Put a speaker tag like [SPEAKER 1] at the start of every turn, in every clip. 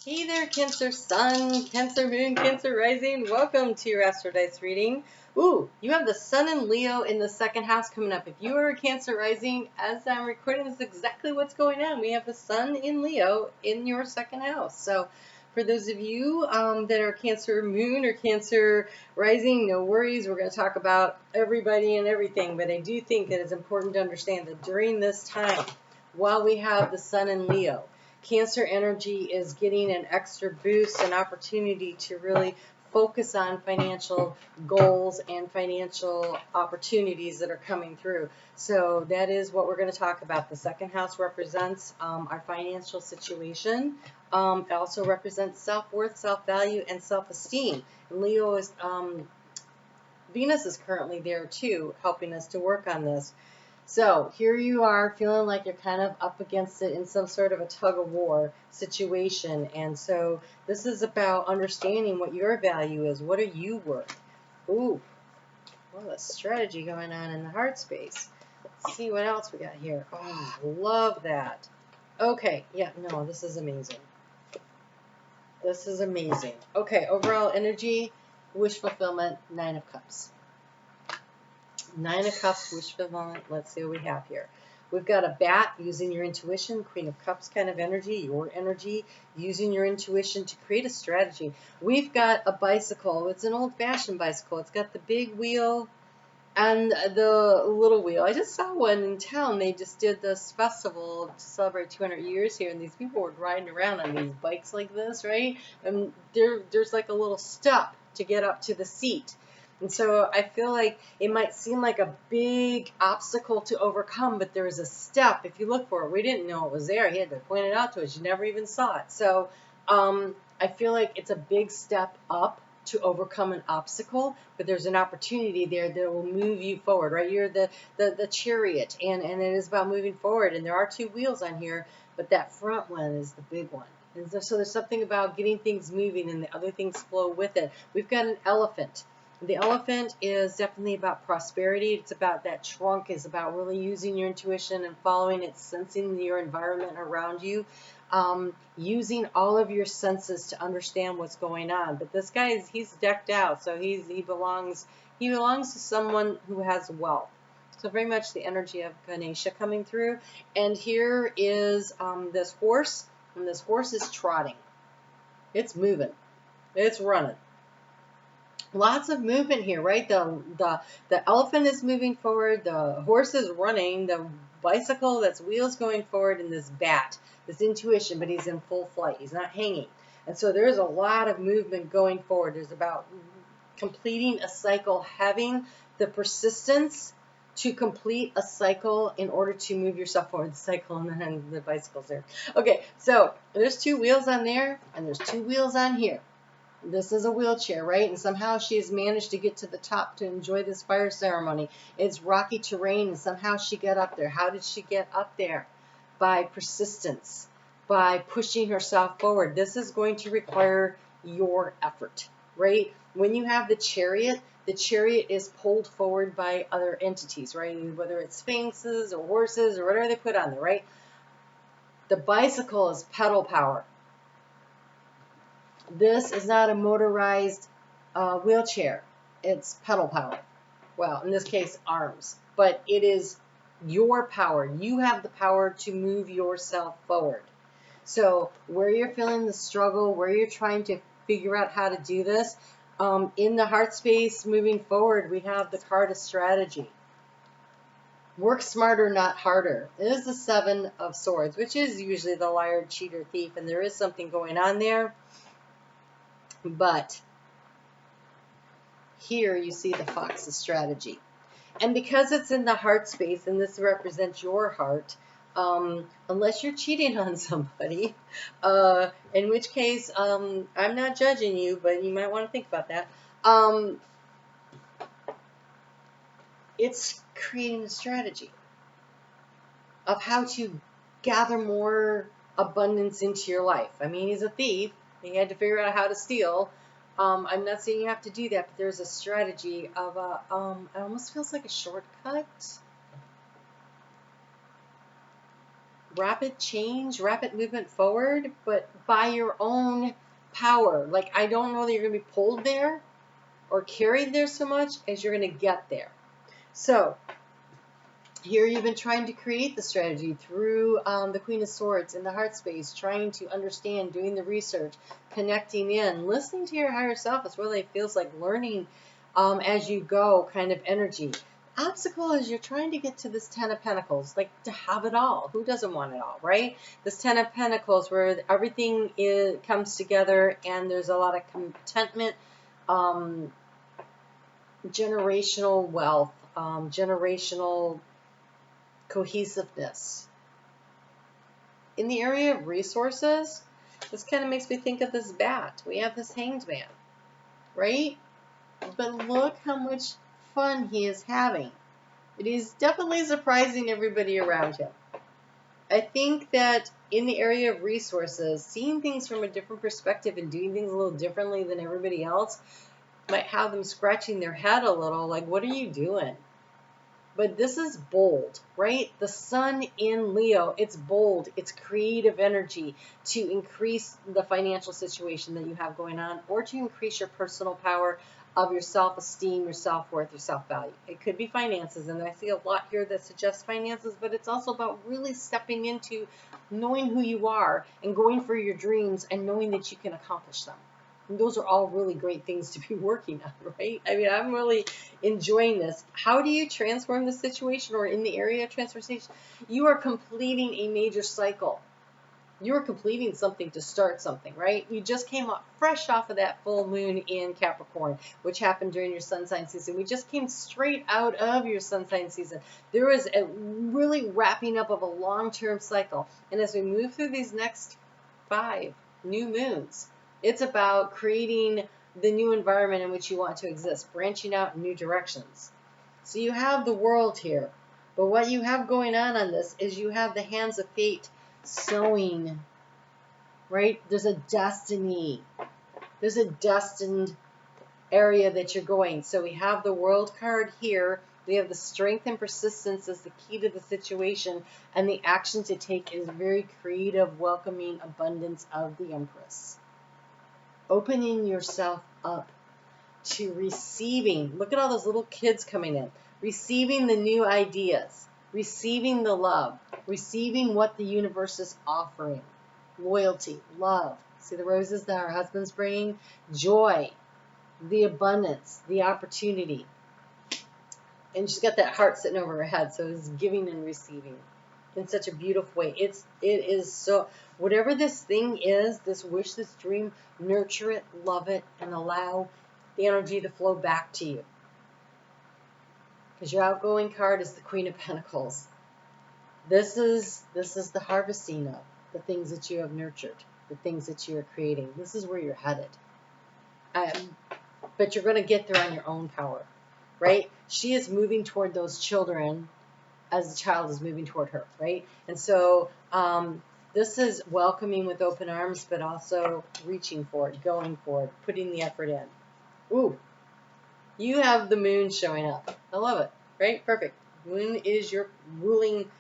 [SPEAKER 1] Hey there, Cancer Sun, Cancer Moon, Cancer Rising. Welcome to your Astro Dice reading. Ooh, you have the Sun and Leo in the second house coming up. If you are a Cancer Rising, as I'm recording, this is exactly what's going on. We have the Sun in Leo in your second house. So for those of you that are Cancer Moon or Cancer Rising, no worries. We're going to talk about everybody and everything. But I do think that it's important to understand that during this time, while we have the Sun in Leo, Cancer energy is getting an extra boost, an opportunity to really focus on financial goals and financial opportunities that are coming through. So that is what we're going to talk about. The second house represents our financial situation. It also represents self-worth, self-value, and self-esteem. Leo is, Venus is currently there too, helping us to work on this. So here you are feeling like you're kind of up against it in some sort of a tug of war situation. And so this is about understanding what your value is. What are you worth? Ooh, well, a strategy going on in the heart space. Let's see what else we got here. Oh, love that. Okay, yeah, no, this is amazing. This is amazing. Okay, overall energy, wish fulfillment, 9 of Cups. 9 of Cups, wish fulfillment. Let's see what we have here. We've got a bat, using your intuition, Queen of Cups kind of energy, your energy, using your intuition to create a strategy. We've got a bicycle. It's an old-fashioned bicycle. It's got the big wheel and the little wheel. I just saw one in town. They just did this festival to celebrate 200 years here, and these people were riding around on these bikes like this, right? And there's like a little step to get up to the seat. And so I feel like it might seem like a big obstacle to overcome, but there is a step. If you look for it, we didn't know it was there. He had to point it out to us. You never even saw it. So I feel like it's a big step up to overcome an obstacle, but there's an opportunity there that will move you forward, right? You're the chariot, and it is about moving forward. And there are 2 wheels on here, but that front one is the big one. And so there's something about getting things moving and the other things flow with it. We've got an elephant. The elephant is definitely about prosperity. It's about that trunk, is about really using your intuition and following it, sensing your environment around you, using all of your senses to understand what's going on. But this guy he's decked out, so he belongs to someone who has wealth. So very much the energy of Ganesha coming through. And here is this horse, and this horse is trotting. It's moving. It's running. Lots of movement here, right? The elephant is moving forward, the horse is running, the bicycle, that's wheels going forward, and this bat, this intuition, but he's in full flight. He's not hanging. And so there's a lot of movement going forward. There's about completing a cycle, having the persistence to complete a cycle in order to move yourself forward. The cycle and then the bicycle's there. Okay, so there's 2 wheels on there, and there's 2 wheels on here. This is a wheelchair, right? And somehow she has managed to get to the top to enjoy this fire ceremony. It's rocky terrain, and somehow she got up there. How did she get up there? By persistence, by pushing herself forward. This is going to require your effort, right? When you have the chariot is pulled forward by other entities, right? Whether it's sphinxes or horses or whatever they put on there, right? The bicycle is pedal power. This is not a motorized wheelchair. It's pedal power. Well, in this case, arms. But it is your power. You have the power to move yourself forward. So where you're feeling the struggle, where you're trying to figure out how to do this, in the heart space moving forward, we have the card of strategy. Work smarter, not harder. It is the 7 of Swords, which is usually the liar, cheater, thief, and there is something going on there. But here you see the Fox's strategy. And because it's in the heart space, and this represents your heart, unless you're cheating on somebody, in which case, I'm not judging you, but you might want to think about that. It's creating a strategy of how to gather more abundance into your life. I mean, he's a thief. He had to figure out how to steal. I'm not saying you have to do that, but there's a strategy of it almost feels like a shortcut. rapid change, rapid movement forward, but by your own power. Like, I don't know that you're going to be pulled there or carried there so much as you're going to get there. So here you've been trying to create the strategy through the Queen of Swords in the heart space, trying to understand, doing the research, connecting in, listening to your higher self. It's really, it feels like learning as you go kind of energy. Obstacle is you're trying to get to this Ten of Pentacles, like to have it all. Who doesn't want it all, right? This Ten of Pentacles where everything comes together and there's a lot of contentment, generational wealth, generational cohesiveness. In the area of resources, this kind of makes me think of this bat. We have this Hanged Man, right? But look how much fun he is having. It is definitely surprising everybody around him. I think that in the area of resources, seeing things from a different perspective and doing things a little differently than everybody else might have them scratching their head a little, like, what are you doing? But this is bold, right? The sun in Leo, it's bold, it's creative energy to increase the financial situation that you have going on, or to increase your personal power of your self-esteem, your self-worth, your self-value. It could be finances, and I see a lot here that suggests finances, but it's also about really stepping into knowing who you are and going for your dreams and knowing that you can accomplish them. And those are all really great things to be working on, right? I mean, I'm really enjoying this. How do you transform the situation, or in the area of transformation? You are completing a major cycle. You are completing something to start something, right? You just came up fresh off of that full moon in Capricorn, which happened during your sun sign season. We just came straight out of your sun sign season. There was a really wrapping up of a long-term cycle. And as we move through these next 5 new moons, it's about creating the new environment in which you want to exist, branching out in new directions. So you have the world here. But what you have going on this is you have the hands of fate sewing, right? There's a destiny. There's a destined area that you're going. So we have the world card here. We have the strength and persistence as the key to the situation. And the action to take is very creative, welcoming abundance of the Empress. Opening yourself up to receiving. Look at all those little kids coming in. Receiving the new ideas. Receiving the love. Receiving what the universe is offering. Loyalty. Love. See the roses that our husband's bringing? Joy. The abundance. The opportunity. And she's got that heart sitting over her head. So it's giving and receiving in such a beautiful way. It is so, whatever this thing is, this wish, this dream, nurture it, love it, and allow the energy to flow back to you. Because your outgoing card is the Queen of Pentacles. This is the harvesting of the things that you have nurtured, the things that you are creating. This is where you're headed. But you're going to get there on your own power, right? She is moving toward those children as the child is moving toward her, right? And so this is welcoming with open arms, but also reaching for it, going for it, putting the effort in. Ooh, you have the moon showing up. I love it, right? Perfect. Moon is your ruling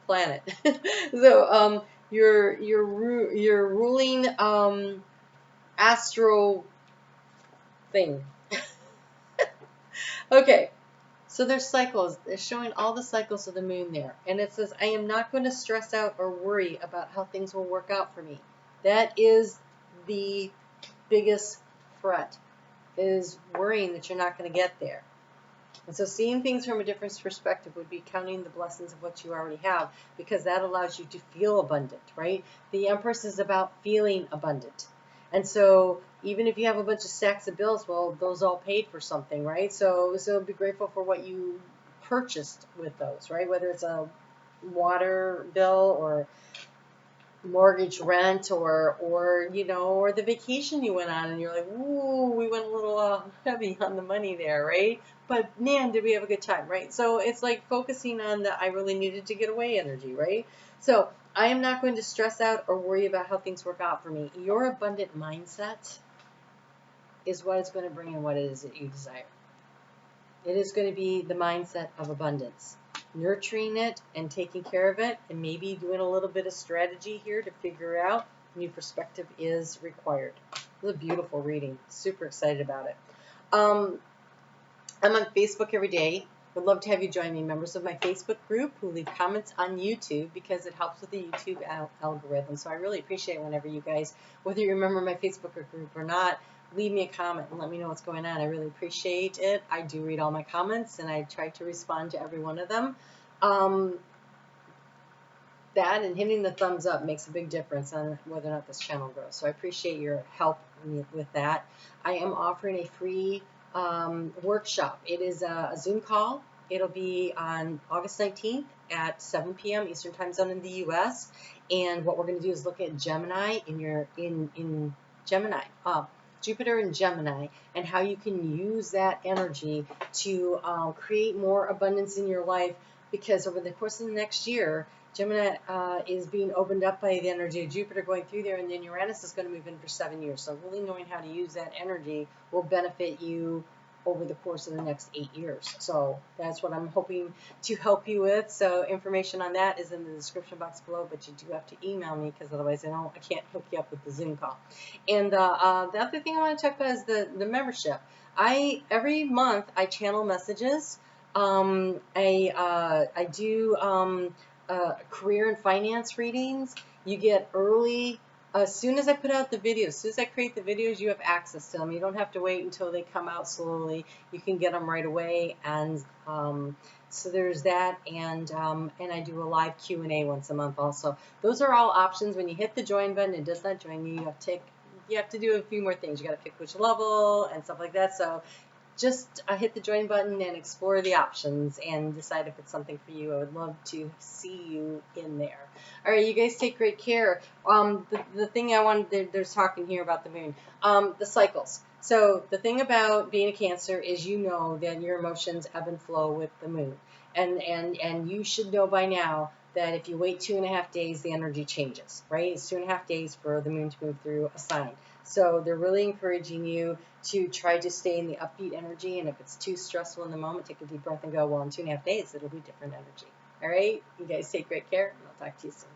[SPEAKER 1] planet. So your ruling astro thing. Okay. So there's cycles. They're showing all the cycles of the moon there. And it says, I am not going to stress out or worry about how things will work out for me. That is the biggest threat, is worrying that you're not going to get there. And so seeing things from a different perspective would be counting the blessings of what you already have, because that allows you to feel abundant, right? The Empress is about feeling abundant. And so even if you have a bunch of stacks of bills, well, those all paid for something, right? So be grateful for what you purchased with those, right? Whether it's a water bill or mortgage, rent, or you know, or the vacation you went on and you're like, ooh, we went a little heavy on the money there, right? But man, did we have a good time, right? So it's like focusing on the I really needed to get away energy, right? So I am not going to stress out or worry about how things work out for me. Your abundant mindset is what is going to bring in what it is that you desire. It is going to be the mindset of abundance. nurturing it and taking care of it, and maybe doing a little bit of strategy here to figure out new perspective is required. It's a beautiful reading. Super excited about it. I'm on Facebook every day. Would love to have you join me, members of my Facebook group who leave comments on YouTube, because it helps with the YouTube algorithm. So I really appreciate whenever you guys, whether you remember my Facebook group or not, leave me a comment and let me know what's going on. I really appreciate it. I do read all my comments and I try to respond to every one of them. That and hitting the thumbs up makes a big difference on whether or not this channel grows. So I appreciate your help with that. I am offering a free workshop. It is a Zoom call. It'll be on August 19th at 7 p.m. Eastern Time Zone in the U.S. And what we're going to do is look at Gemini in Gemini, Jupiter in Gemini, and how you can use that energy to create more abundance in your life. Because over the course of the next year, Gemini is being opened up by the energy of Jupiter going through there, and then Uranus is going to move in for 7 years. So really knowing how to use that energy will benefit you over the course of the next 8 years. So that's what I'm hoping to help you with. So information on that is in the description box below, but you do have to email me, because otherwise I can't hook you up with the Zoom call. And the other thing I want to talk about is the membership. Every month I channel messages. I do career and finance readings. You get early. As soon as I put out the videos, as soon as I create the videos, you have access to them. You don't have to wait until they come out slowly. You can get them right away. And so there's that. And I do a live Q&A once a month also. Those are all options. When you hit the join button, it does not join you. You have to do a few more things. You got to pick which level and stuff like that. So just hit the join button and explore the options and decide if it's something for you. I would love to see you in there. All right, you guys take great care. The thing I wanted, there's talking here about the moon, the cycles. So the thing about being a Cancer is you know that your emotions ebb and flow with the moon. And you should know by now that if you wait 2.5 days, the energy changes, right? It's 2.5 days for the moon to move through a sign. So they're really encouraging you to try to stay in the upbeat energy. And if it's too stressful in the moment, take a deep breath and go, well, in 2.5 days, it'll be different energy. All right? You guys take great care, and I'll talk to you soon.